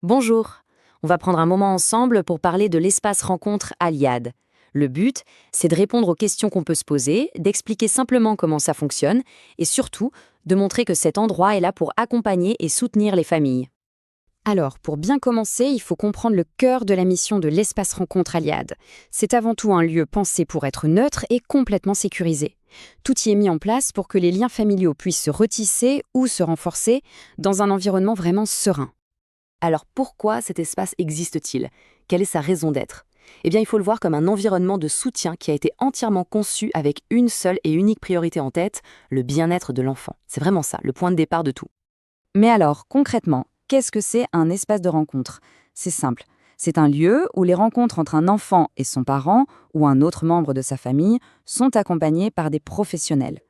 Bonjour, on va prendre un moment ensemble pour parler de l'espace rencontre Aliade. Le but, c'est de répondre aux questions qu'on peut se poser, d'expliquer simplement comment ça fonctionne et surtout de montrer que cet endroit est là pour accompagner et soutenir les familles. Alors, pour bien commencer, il faut comprendre le cœur de la mission de l'espace rencontre Aliade. C'est avant tout un lieu pensé pour être neutre et complètement sécurisé. Tout y est mis en place pour que les liens familiaux puissent se retisser ou se renforcer dans un environnement vraiment serein. Alors pourquoi cet espace existe-t-il? Quelle est sa raison d'être? Eh bien, il faut le voir comme un environnement de soutien qui a été entièrement conçu avec une seule et unique priorité en tête, le bien-être de l'enfant. C'est vraiment ça, le point de départ de tout. Mais alors, concrètement, qu'est-ce que c'est un espace de rencontre? C'est simple. C'est un lieu où les rencontres entre un enfant et son parent ou un autre membre de sa famille sont accompagnées par des professionnels.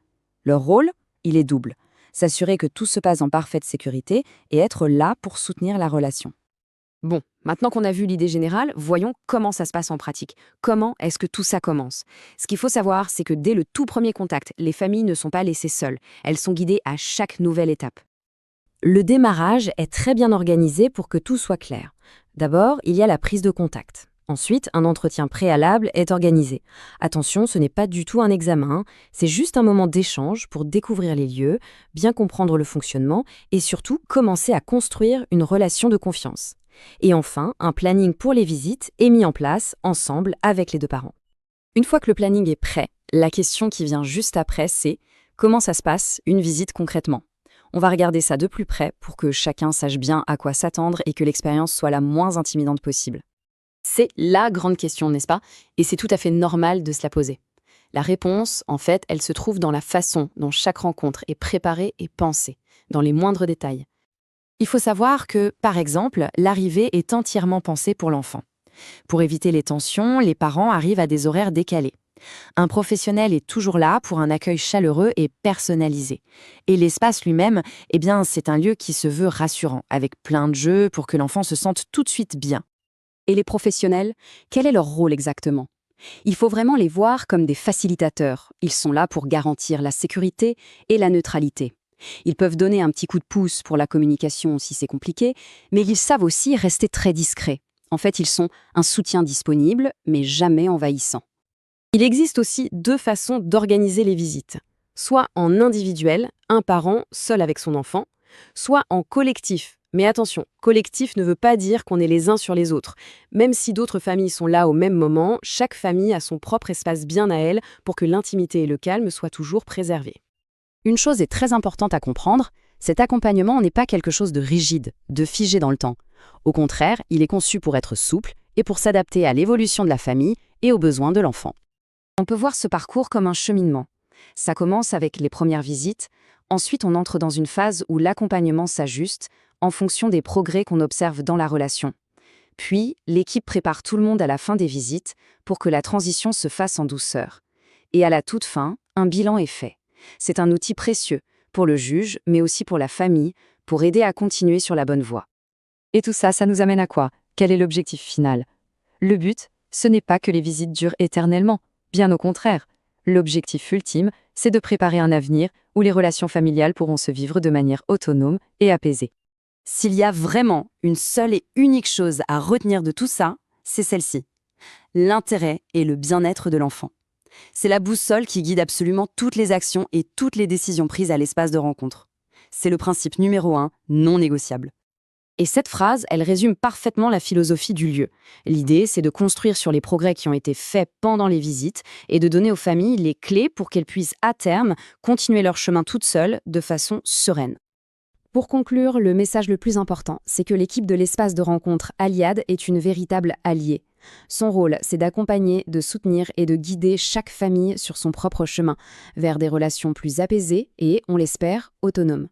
Leur rôle, il est double. S'assurer que tout se passe en parfaite sécurité et être là pour soutenir la relation. Bon, maintenant qu'on a vu l'idée générale, voyons comment ça se passe en pratique. Comment est-ce que tout ça commence? Ce qu'il faut savoir, c'est que dès le tout premier contact, les familles ne sont pas laissées seules. Elles sont guidées à chaque nouvelle étape. Le démarrage est très bien organisé pour que tout soit clair. D'abord, il y a la prise de contact. Ensuite, un entretien préalable est organisé. Attention, ce n'est pas du tout un examen, c'est juste un moment d'échange pour découvrir les lieux, bien comprendre le fonctionnement et surtout commencer à construire une relation de confiance. Et enfin, un planning pour les visites est mis en place ensemble avec les deux parents. Une fois que le planning est prêt, la question qui vient juste après, c'est comment ça se passe une visite concrètement? On va regarder ça de plus près pour que chacun sache bien à quoi s'attendre et que l'expérience soit la moins intimidante possible. C'est la grande question, n'est-ce pas? Et c'est tout à fait normal de se la poser. La réponse, en fait, elle se trouve dans la façon dont chaque rencontre est préparée et pensée, dans les moindres détails. Il faut savoir que, par exemple, l'arrivée est entièrement pensée pour l'enfant. Pour éviter les tensions, les parents arrivent à des horaires décalés. Un professionnel est toujours là pour un accueil chaleureux et personnalisé. Et l'espace lui-même, eh bien, c'est un lieu qui se veut rassurant, avec plein de jeux pour que l'enfant se sente tout de suite bien. Et les professionnels, quel est leur rôle exactement? Il faut vraiment les voir comme des facilitateurs. Ils sont là pour garantir la sécurité et la neutralité. Ils peuvent donner un petit coup de pouce pour la communication si c'est compliqué, mais ils savent aussi rester très discrets. En fait, ils sont un soutien disponible, mais jamais envahissant. Il existe aussi deux façons d'organiser les visites. Soit en individuel, un parent seul avec son enfant, soit en collectif. Mais attention, collectif ne veut pas dire qu'on est les uns sur les autres. Même si d'autres familles sont là au même moment, chaque famille a son propre espace bien à elle pour que l'intimité et le calme soient toujours préservés. Une chose est très importante à comprendre, cet accompagnement n'est pas quelque chose de rigide, de figé dans le temps. Au contraire, il est conçu pour être souple et pour s'adapter à l'évolution de la famille et aux besoins de l'enfant. On peut voir ce parcours comme un cheminement. Ça commence avec les premières visites, ensuite on entre dans une phase où l'accompagnement s'ajuste en fonction des progrès qu'on observe dans la relation. Puis, l'équipe prépare tout le monde à la fin des visites pour que la transition se fasse en douceur. Et à la toute fin, un bilan est fait. C'est un outil précieux pour le juge, mais aussi pour la famille, pour aider à continuer sur la bonne voie. Et tout ça, ça nous amène à quoi? Quel est l'objectif final? Le but, ce n'est pas que les visites durent éternellement. Bien au contraire. L'objectif ultime, c'est de préparer un avenir où les relations familiales pourront se vivre de manière autonome et apaisée. S'il y a vraiment une seule et unique chose à retenir de tout ça, c'est celle-ci. L'intérêt et le bien-être de l'enfant. C'est la boussole qui guide absolument toutes les actions et toutes les décisions prises à l'espace de rencontre. C'est le principe numéro 1, non négociable. Et cette phrase, elle résume parfaitement la philosophie du lieu. L'idée, c'est de construire sur les progrès qui ont été faits pendant les visites et de donner aux familles les clés pour qu'elles puissent à terme continuer leur chemin toutes seules de façon sereine. Pour conclure, le message le plus important, c'est que l'équipe de l'espace de rencontre Aliade est une véritable alliée. Son rôle, c'est d'accompagner, de soutenir et de guider chaque famille sur son propre chemin, vers des relations plus apaisées et, on l'espère, autonomes.